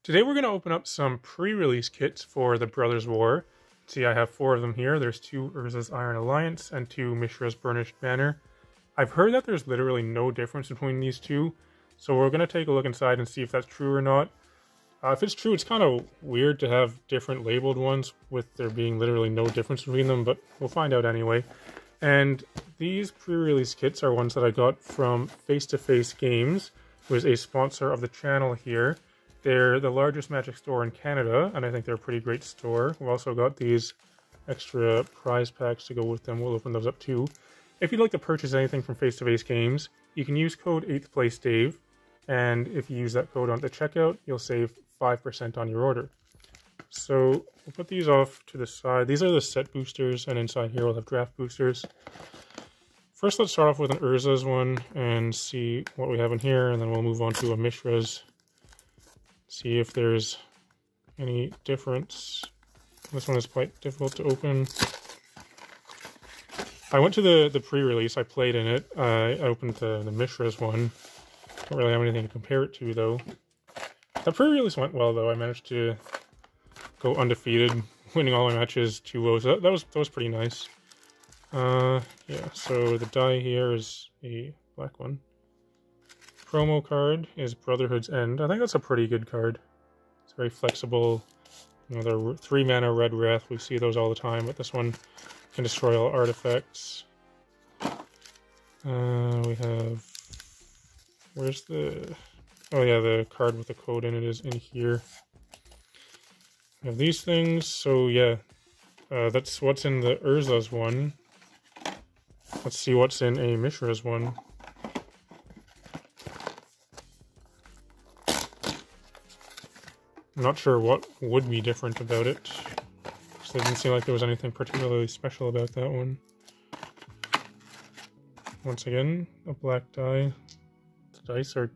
Today we're going to open up some pre-release kits for the Brothers War. See, I have 4 of them here. There's 2 Urza's Iron Alliance and 2 Mishra's Burnished Banner. I've heard that there's literally no difference between these two, so we're going to take a look inside and see if that's true or not. If it's true, it's kind of weird to have different labeled ones with there being literally no difference between them, but we'll find out anyway. And these pre-release kits are ones that I got from Face to Face Games, who is a sponsor of the channel here. They're the largest Magic store in Canada, and I think they're a pretty great store. We've also got these extra prize packs to go with them. We'll open those up too. If you'd like to purchase anything from Face to Face Games, you can use code 8th Place Dave, and if you use that code on the checkout, you'll save 5% on your order. So we'll put these off to the side. These are the set boosters, and inside here we'll have draft boosters. First, let's start off with an Urza's one and see what we have in here, and then we'll move on to a Mishra's. See if there's any difference. This one is quite difficult to open. I went to the pre-release, I played in it. I opened the Mishra's one. Don't really have anything to compare it to though. The pre-release went well though. I managed to go undefeated, winning all my matches 2-0. So that was pretty nice. Yeah, so the die here is a black one. Promo card is Brotherhood's End. I think that's a pretty good card. It's very flexible. You know, they're 3 mana Red Wrath. We see those all the time, but this one can destroy all artifacts. We have... Where's the... Oh yeah, the card with the code in it is in here. We have these things. So yeah, that's what's in the Urza's one. Let's see what's in a Mishra's one. I'm not sure what would be different about it. So it didn't seem like there was anything particularly special about that one. Once again, a black die. The dice are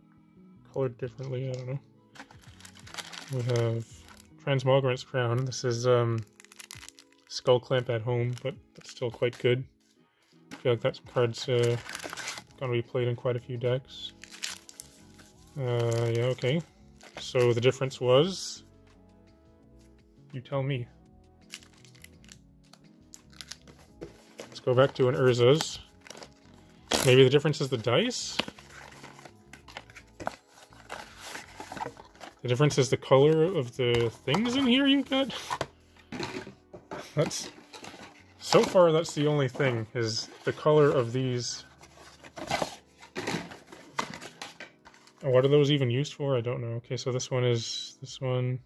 colored differently, I don't know. We have Transmogrant's Crown. This is Skull Clamp at Home, but that's still quite good. I feel like that card's gonna be played in quite a few decks. Yeah, okay. So the difference was... You tell me. Let's go back to an Urza's. Maybe the difference is the dice? The difference is the color of the things in here you've got? That's... So far, that's the only thing, is the color of these. What are those even used for? I don't know. Okay, so this one is this one,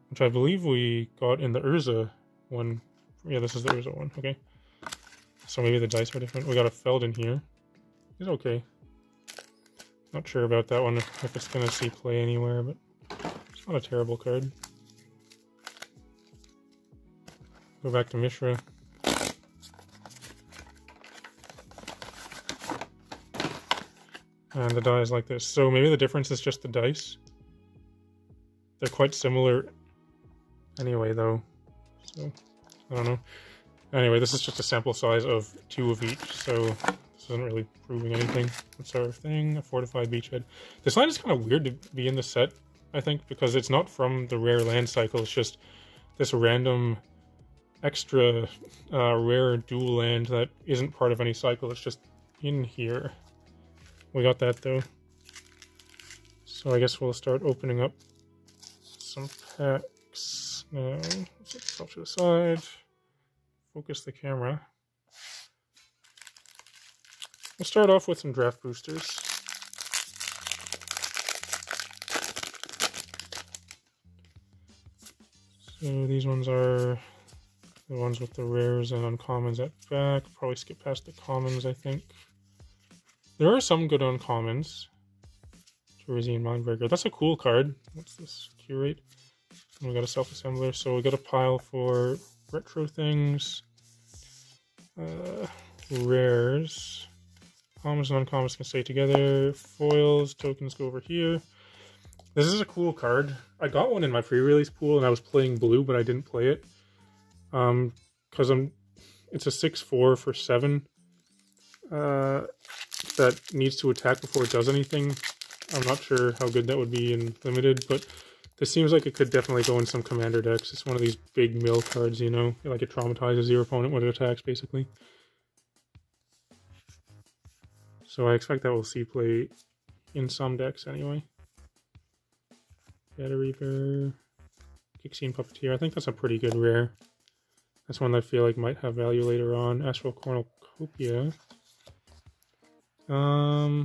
which I believe we got in the Urza one. Yeah, this is the Urza one. Okay. So maybe the dice are different. We got a Feld in here. It's okay. Not sure about that one, if it's going to see play anywhere, but it's not a terrible card. Go back to Mishra. And the die is like this. So maybe the difference is just the dice. They're quite similar anyway, though. So, I don't know. Anyway, this is just a sample size of 2 of each, so this isn't really proving anything. What's our thing? A Fortified Beachhead. This line is kind of weird to be in the set, I think, because it's not from the rare land cycle. It's just this random extra rare dual land that isn't part of any cycle. It's just in here. We got that though. So I guess we'll start opening up some packs now. Let's set this off to the side. Focus the camera. We'll start off with some draft boosters. So these ones are the ones with the rares and uncommons at back. Probably skip past the commons, I think. There are some good uncommons. Teresian Mindbreaker. That's a cool card. What's this? Curate. And we got a self-assembler. So we got a pile for retro things. Rares. Commons and uncommons can stay together. Foils. Tokens go over here. This is a cool card. I got one in my pre-release pool and I was playing blue, but I didn't play it. Because it's a 6/4 for 7. That needs to attack before it does anything. I'm not sure how good that would be in limited, but This seems like it could definitely go in some commander decks. It's one of these big mill cards, you know? Like it traumatizes your opponent when it attacks, basically. So I expect that we'll see play in some decks anyway. Data Reaper, Gixine Puppeteer. I think that's a pretty good rare. That's one that I feel like might have value later on. Astral Cornucopia. Yeah.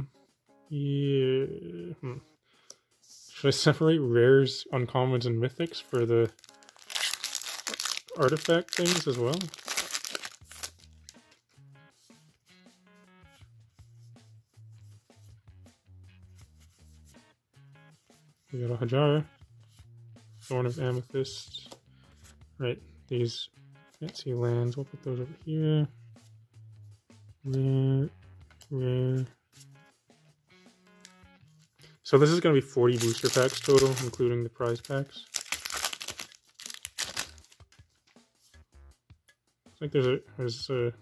Should I separate rares, uncommons, and mythics for the artifact things as well? We got a Hajara, Thorn of Amethyst. Right, these fancy lands, we'll put those over here. Rare. So this is going to be 40 booster packs total, including the prize packs. Looks like there's a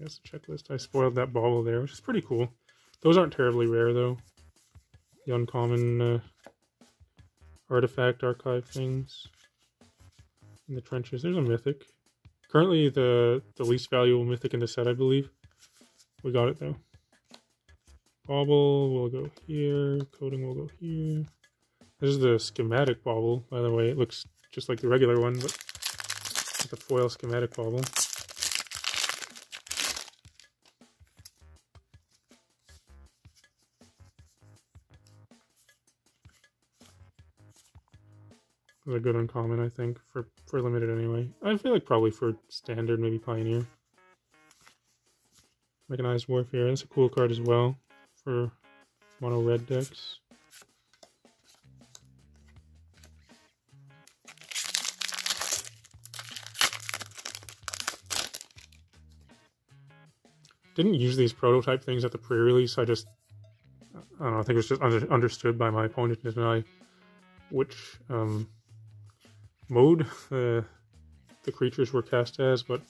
checklist. I spoiled that bauble there, which is pretty cool. Those aren't terribly rare though. The uncommon artifact archive things in the trenches. There's a mythic. Currently the least valuable mythic in the set, I believe. We got it though. Bauble will go here. Coding will go here. This is the schematic bauble, by the way. It looks just like the regular one, but it's a foil schematic bauble. It's a good uncommon, I think, for limited anyway. I feel like probably for standard, maybe Pioneer. Mechanized Warfare. That's a cool card as well for mono red decks. Didn't use these prototype things at the pre-release. I don't know, I think it was just understood by my opponent and I which mode the creatures were cast as, but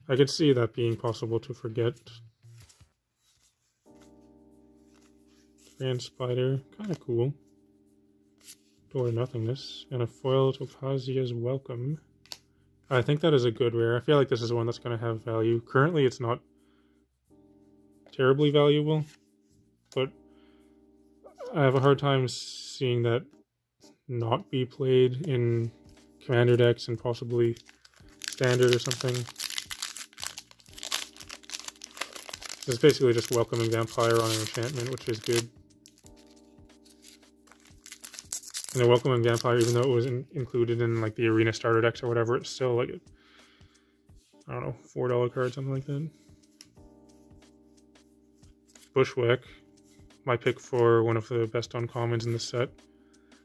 I could see that being possible to forget. Grand Spider, kind of cool. Door of Nothingness, and a foil Topazia's Welcome. I think that is a good rare. I feel like this is one that's going to have value. Currently it's not terribly valuable, but I have a hard time seeing that not be played in commander decks and possibly standard or something. It's basically just welcoming Vampire on an enchantment, which is good. And a welcoming Vampire, even though it wasn't included in like the arena starter decks or whatever, it's still like a, I don't know, $4 card, something like that. Bushwhack, my pick for one of the best uncommons in the set.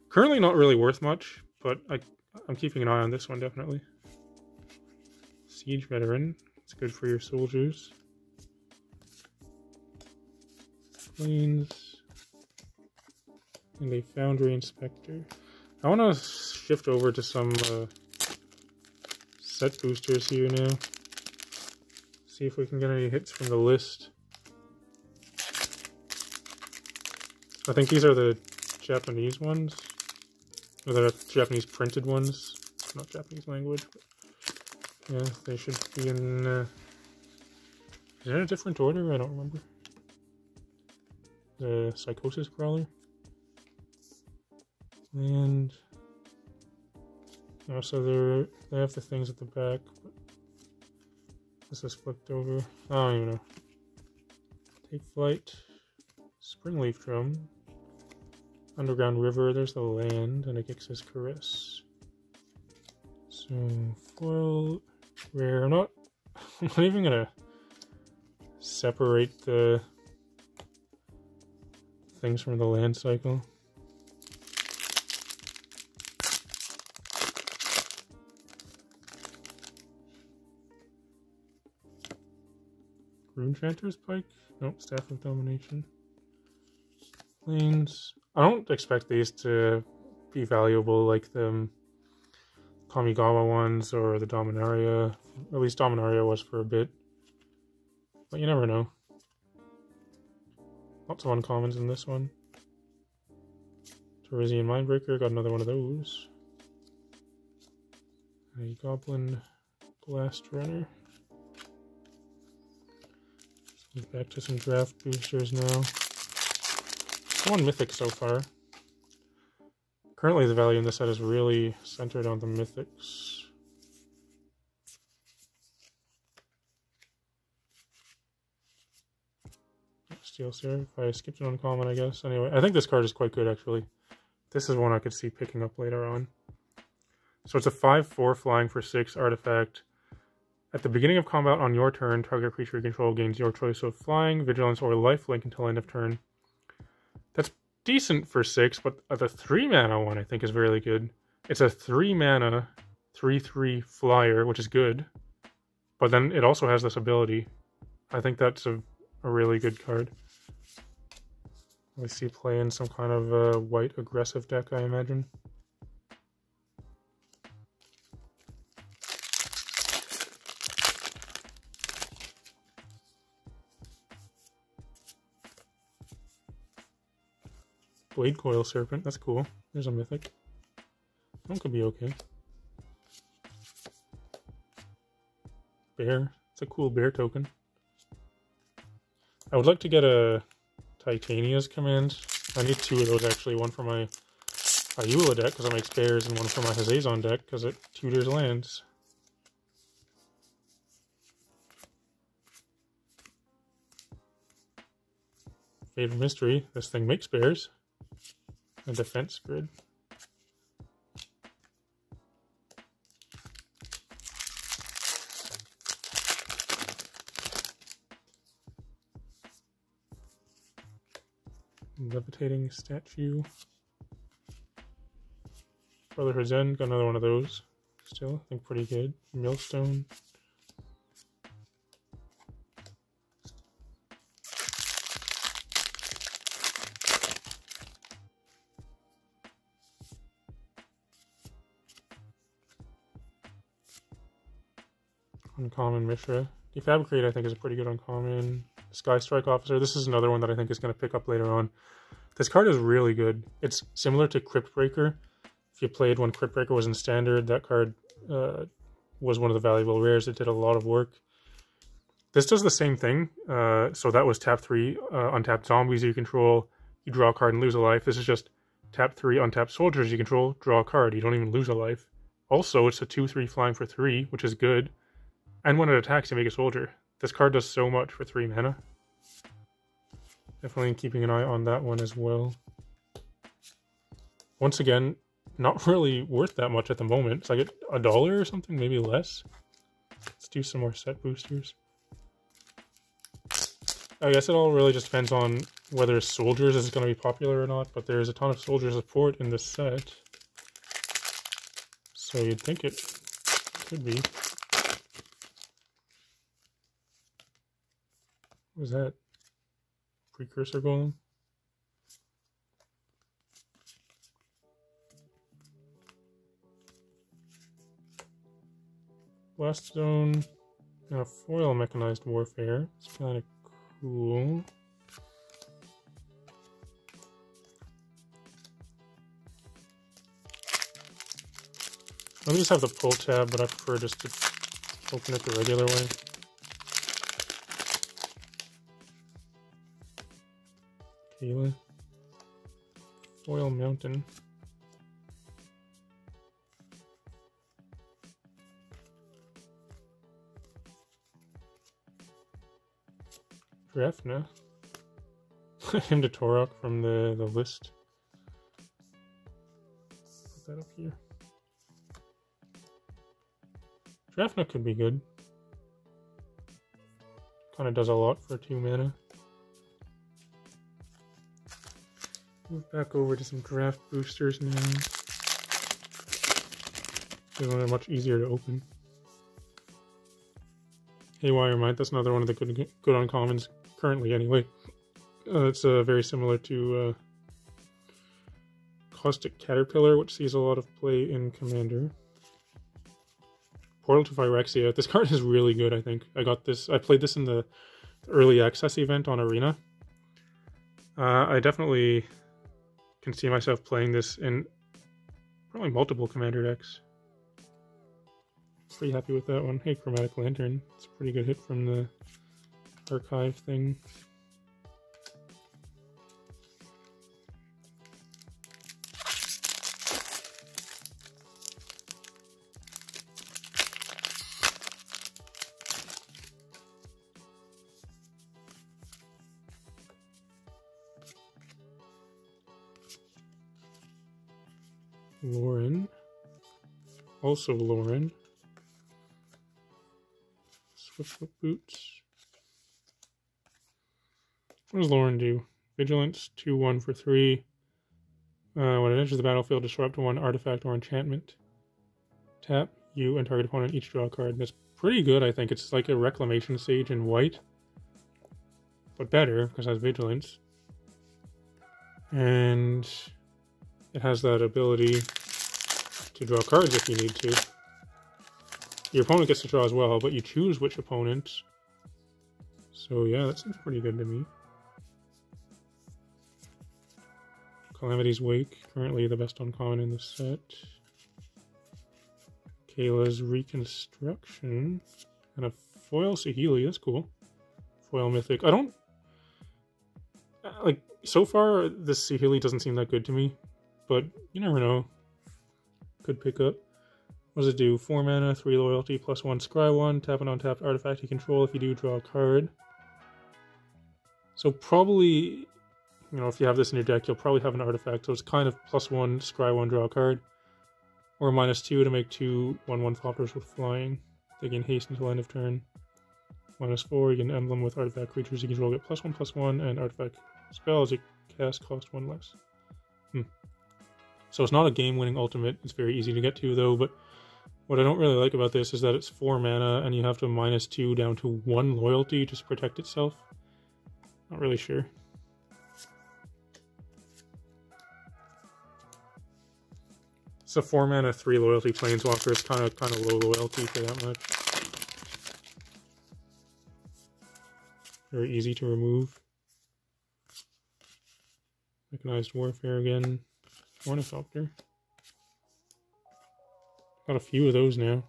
Currently not really worth much, but I'm keeping an eye on this one definitely. Siege Veteran, it's good for your soldiers. Planes, and a Foundry Inspector. I want to shift over to some set boosters here now. See if we can get any hits from the list. I think these are the Japanese ones. Or the Japanese printed ones. Not Japanese language, but yeah, they should be in... is it in a different order? I don't remember. The Psychosis Crawler. And also they have the things at the back, but this is flipped over. I don't even know. Take Flight, Springleaf Drum, Underground River, there's the land, and a Gix's Caress. So foil rare. I'm not even gonna separate the things from the land cycle. Runechanter's Pike? Nope, Staff of Domination. Planes. I don't expect these to be valuable like the Kamigawa ones or the Dominaria. At least Dominaria was for a bit. But you never know. Lots of uncommons in this one. Torizian Mindbreaker, got another one of those. A Goblin Blast Runner. Let's move back to some draft boosters now. One mythic so far. Currently the value in this set is really centered on the mythics. Steel Seraph. I skipped an uncommon, I guess. Anyway, I think this card is quite good, actually. This is one I could see picking up later on. So it's a 5/4 flying for 6 artifact. At the beginning of combat on your turn, target creature you control gains your choice of flying, vigilance, or lifelink until end of turn. That's decent for 6, but the 3 mana one I think is really good. It's a 3 mana 3/3 flyer, which is good. But then it also has this ability. I think that's a really good card. We see play in some kind of white aggressive deck, I imagine. Blade Coil Serpent, that's cool. There's a mythic. That could be okay. Bear, it's a cool bear token. I would like to get a Titania's command. I need 2 of those actually. One for my Ayula deck because it makes bears, and one for my Hazazon deck because it tutors lands. Favorite mystery, this thing makes bears. A defense grid. Levitating statue. Brotherhood's End, got another one of those. Still, I think pretty good. Millstone. Uncommon Mishra. Defabricate I think is a pretty good uncommon. Sky Strike Officer. This is another one that I think is going to pick up later on. This card is really good. It's similar to Crypt Breaker. If you played when Crypt Breaker was in Standard, that card was one of the valuable rares. It did a lot of work. This does the same thing. So that was tap 3, untap zombies you control. You draw a card and lose a life. This is just tap 3, untap soldiers you control, draw a card. You don't even lose a life. Also, it's a 2/3 flying for 3, which is good. And when it attacks, you make a soldier. This card does so much for 3 mana. Definitely keeping an eye on that one as well. Once again, not really worth that much at the moment. It's like $1 or something, maybe less. Let's do some more set boosters. I guess it all really just depends on whether soldiers is going to be popular or not, but there's a ton of soldier support in this set. So you'd think it could be. What was that? Precursor Golem? Blast Zone. Now foil mechanized warfare. It's kind of cool. Let me just have the pull tab, but I prefer just to open it the regular way. Kayla. Foil Mountain. Drefna. Him to Torok from the list. Put that up here. Drefna could be good. Kind of does a lot for 2 mana. Move back over to some draft boosters now. These ones are much easier to open. Haywire Might, that's another one of the good uncommons, currently anyway. It's very similar to Caustic Caterpillar, which sees a lot of play in Commander. Portal to Phyrexia. This card is really good, I think. I played this in the early access event on Arena. I definitely can see myself playing this in probably multiple commander decks. Pretty happy with that one. Hey, Chromatic Lantern. It's a pretty good hit from the archive thing. Lauren. Also Lauren. Swift Boots. What does Lauren do? Vigilance, 2/1 for 3. When it enters the battlefield, destroy up to 1 artifact or enchantment. Tap, you and target opponent each draw a card. That's pretty good, I think. It's like a Reclamation Sage in white. But better, because it has Vigilance. And it has that ability to draw cards if you need to. Your opponent gets to draw as well, but you choose which opponent. So yeah, that seems pretty good to me. Calamity's Wake, currently the best uncommon in the set. Kayla's Reconstruction. And a foil Saheeli, that's cool. Foil Mythic. I don't... Like, so far, this Saheeli doesn't seem that good to me. But you never know. Could pick up. What does it do? 4 mana, 3 loyalty, +1 scry 1. Tap an untapped artifact you control. If you do, draw a card. So probably, you know, if you have this in your deck, you'll probably have an artifact. So it's kind of +1 scry 1, draw a card. Or -2 to make 2 1/1 floppers with flying. They gain haste until end of turn. -4, you get an emblem with artifact creatures you control, get +1/+1, and artifact spells you cast cost 1 less. So it's not a game-winning ultimate. It's very easy to get to, though, but what I don't really like about this is that it's 4 mana, and you have to -2 down to 1 loyalty just to protect itself. Not really sure. It's a 4 mana, 3 loyalty planeswalker. It's kind of low loyalty for that much. Very easy to remove. Mechanized Warfare again. Ornithopter. Got a few of those now.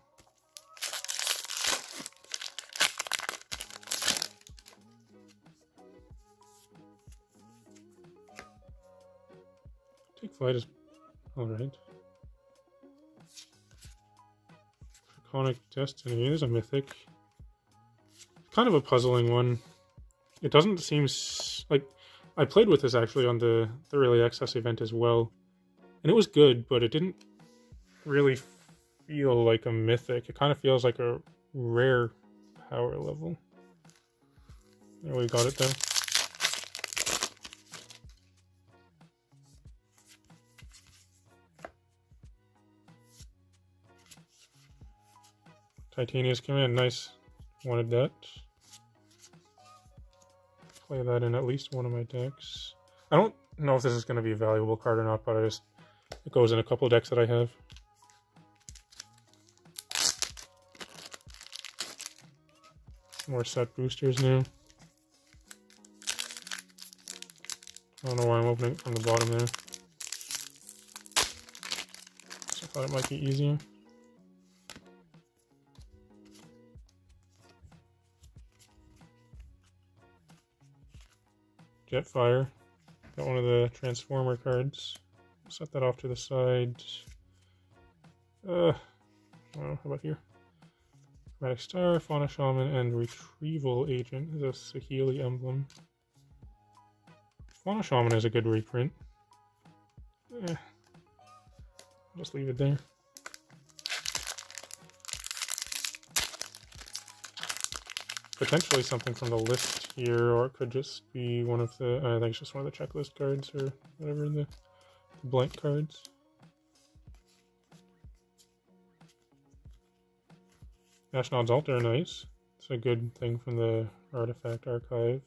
Take Flight is alright. Draconic Destiny. There's a mythic. Kind of a puzzling one. It doesn't seem like... I played with this actually on the Early Access event as well. And it was good, but it didn't really feel like a mythic. It kind of feels like a rare power level. There, we got it though. Titania's Command, nice. Wanted that. Play that in at least one of my decks. I don't know if this is going to be a valuable card or not, but it goes in a couple decks that I have. More set boosters now. I don't know why I'm opening it from the bottom there. So I thought it might be easier. Jetfire. Got one of the Transformer cards. Set that off to the side. How about here? Chromatic Star, Fauna Shaman, and Retrieval Agent is a Saheeli emblem. Fauna Shaman is a good reprint. I'll just leave it there. Potentially something from the list here, or it could just be one of the, I think it's just one of the checklist cards, or whatever, the blank cards. Ashnod's Altar, nice. It's a good thing from the Artifact Archive.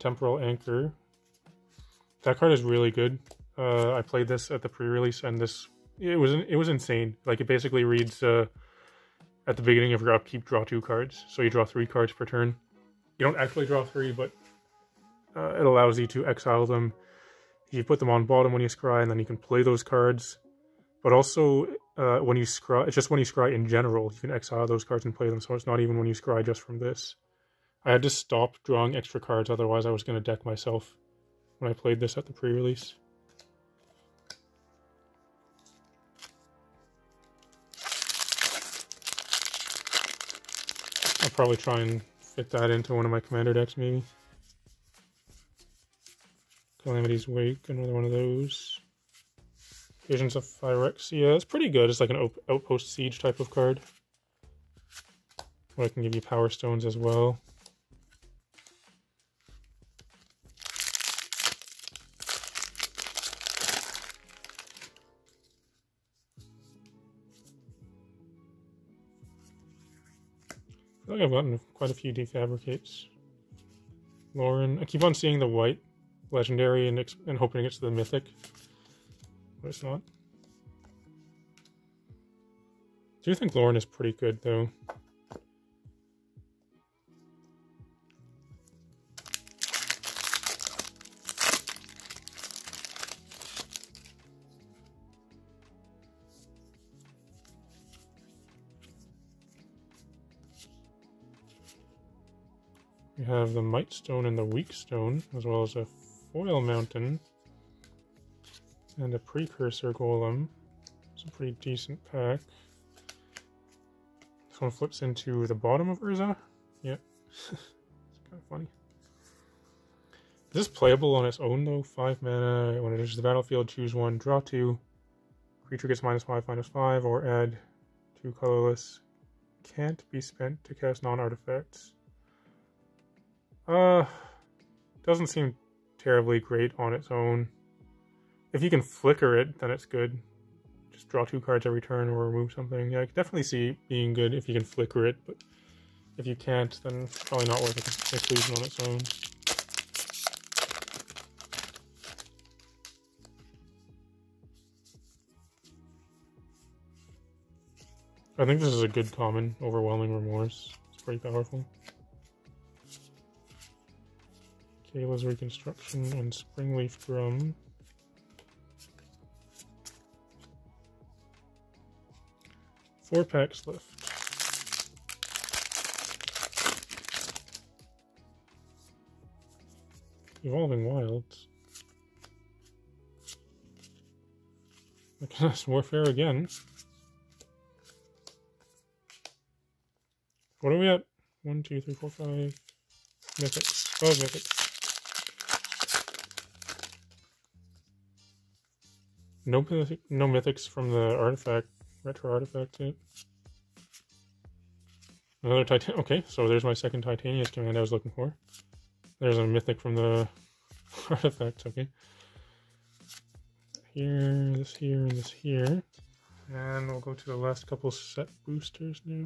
Temporal Anchor. That card is really good. I played this at the pre-release, and it was insane. Like, it basically reads at the beginning of your upkeep, draw 2 cards. So you draw 3 cards per turn. You don't actually draw 3, but it allows you to exile them You put them on bottom when you scry, and then you can play those cards. But also, when you scry, it's just when you scry in general, you can exile those cards and play them, so it's not even when you scry just from this. I had to stop drawing extra cards, otherwise I was going to deck myself when I played this at the pre-release. I'll probably try and fit that into one of my commander decks, maybe. Calamity's Wake, another one of those. Visions of Phyrexia, it's pretty good. It's like an Outpost Siege type of card. Or I can give you Power Stones as well. I feel like I've gotten quite a few Defabricates. Lauren, I keep on seeing the white legendary and hoping it's the mythic, but it's not. I do think Lauren is pretty good though. We have the Might Stone and the Weak Stone, as well as a Foil Mountain and a Precursor Golem. It's a pretty decent pack. This one flips into the bottom of Urza. Yeah, it's kind of funny. This is playable on its own though. 5 mana. When it enters the battlefield, choose one, draw 2. Creature gets -5/-5, or add 2 colorless. Can't be spent to cast non-artifacts. Doesn't seem terribly great on its own. If you can flicker it, then it's good. Just draw 2 cards every turn or remove something. Yeah, I could definitely see it being good if you can flicker it, but if you can't, then it's probably not worth inclusion on its own. I think this is a good common, Overwhelming Remorse. It's pretty powerful. Kayla's Reconstruction and Springleaf Drum. Four packs left. Evolving Wilds. Mechanist Warfare again. What are we at? 1, 2, 3, 4, 5 mythics. 5 mythics. No mythics from the artifact, retro artifact yet. Another Titan. Okay, so there's my second Titanius command I was looking for. There's a mythic from the artifact. Okay. Here, this here, and this here. And we'll go to the last couple set boosters now.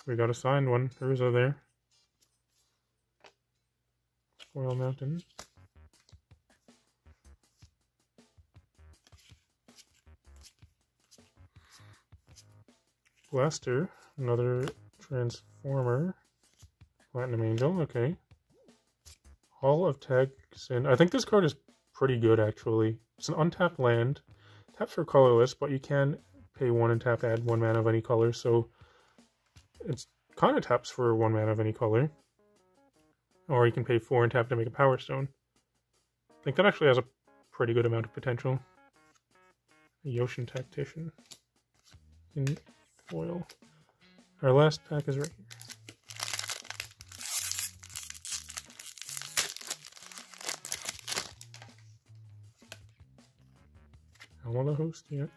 We got a signed one. Urza there. Foil Mountain. Blaster. Another Transformer. Platinum Angel. Okay. Hall of Tagsin. I think this card is pretty good actually. It's an untapped land. Taps for colorless, but you can pay 1 and tap to add 1 mana of any color, so it's kind of taps for 1 mana of any color. Or you can pay 4 and tap to make a Power Stone. I think that actually has a pretty good amount of potential. A Yoshin Tactician in foil. Our last pack is right here. I want to host yet.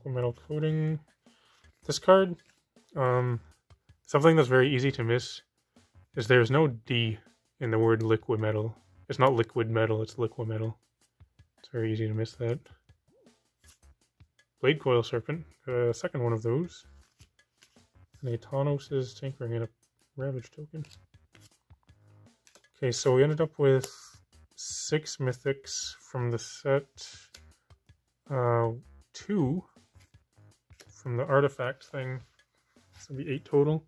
Metal Coating. This card, something that's very easy to miss is there's no D in the word liquid metal. It's not liquid metal, it's liquid metal. It's very easy to miss that. Blade Coil Serpent, second one of those. And a Tanos' Tinkering and a Ravage token. Okay, so we ended up with 6 mythics from the set, 2 from the artifact thing, so it'll be 8 total.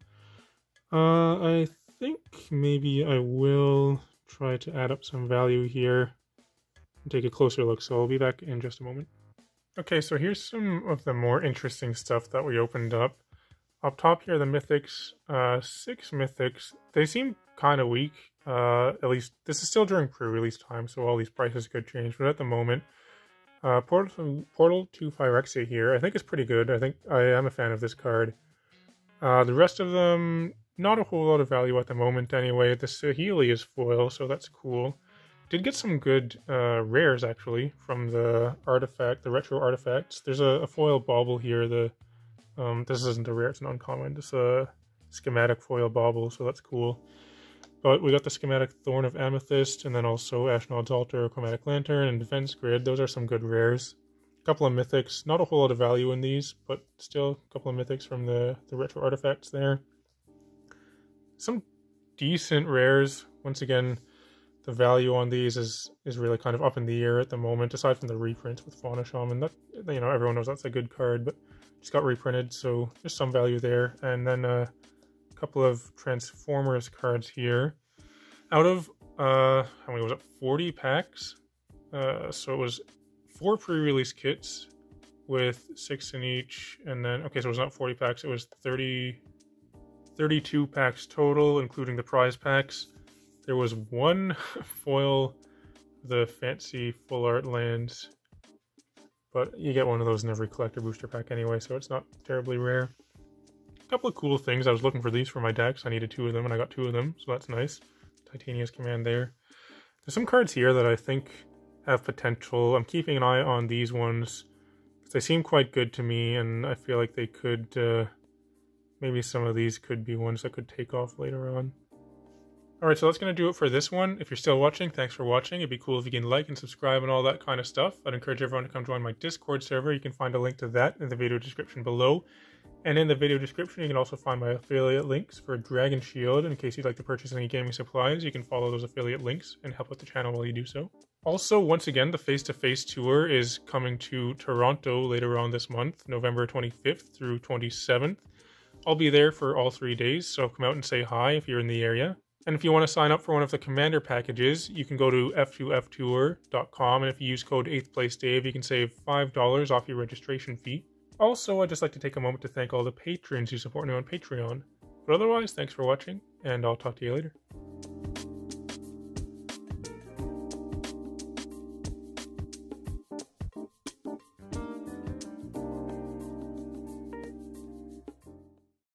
I think maybe I will try to add up some value here and take a closer look, so I'll be back in just a moment. Okay, so here's some of the more interesting stuff that we opened up. Up top here, the mythics, 6 mythics. They seem kind of weak. At least this is still during pre-release time, so all these prices could change. But at the moment, Portal to Phyrexia here, I think is pretty good. I think I am a fan of this card. The rest of them, not a whole lot of value at the moment anyway. The Saheeli is foil, so that's cool. Did get some good rares actually from the artifact, the retro artifacts. There's a foil bauble here. This isn't a rare, it's an uncommon. It's a schematic foil bauble, so that's cool. But we got the schematic Thorn of Amethyst, and then also Ashnod's Altar, Chromatic Lantern, and Defense Grid. Those are some good rares. A couple of mythics, not a whole lot of value in these, but still a couple of mythics from the retro artifacts there. Some decent rares. Once again, the value on these is really kind of up in the air at the moment, aside from the reprints with Fauna Shaman. That, you know, everyone knows that's a good card, but just got reprinted, so there's some value there. And then a couple of Transformers cards here. Out of, how many was it? 40 packs? So it was 4 pre-release kits with 6 in each, and then, okay, so it was not 40 packs, it was 32 packs total, including the prize packs. There was 1 foil, the fancy full art lands, but you get one of those in every collector booster pack anyway, so it's not terribly rare. A couple of cool things. I was looking for these for my decks. I needed 2 of them, and I got 2 of them, so that's nice. Titania's Command there. There's some cards here that I think have potential. I'm keeping an eye on these ones, because they seem quite good to me, and I feel like they could, maybe some of these could be ones that could take off later on. Alright, so that's going to do it for this one. If you're still watching, thanks for watching. It'd be cool if you can like and subscribe and all that kind of stuff. I'd encourage everyone to come join my Discord server. You can find a link to that in the video description below. And in the video description, you can also find my affiliate links for Dragon Shield. In case you'd like to purchase any gaming supplies, you can follow those affiliate links and help out the channel while you do so. Also, once again, the face-to-face tour is coming to Toronto later on this month, November 25th through 27th. I'll be there for all 3 days, so come out and say hi if you're in the area. And if you want to sign up for one of the Commander packages, you can go to f2ftour.com, and if you use code 8thPlaceDave, you can save $5 off your registration fee. Also, I'd just like to take a moment to thank all the patrons who support me on Patreon. But otherwise, thanks for watching, and I'll talk to you later.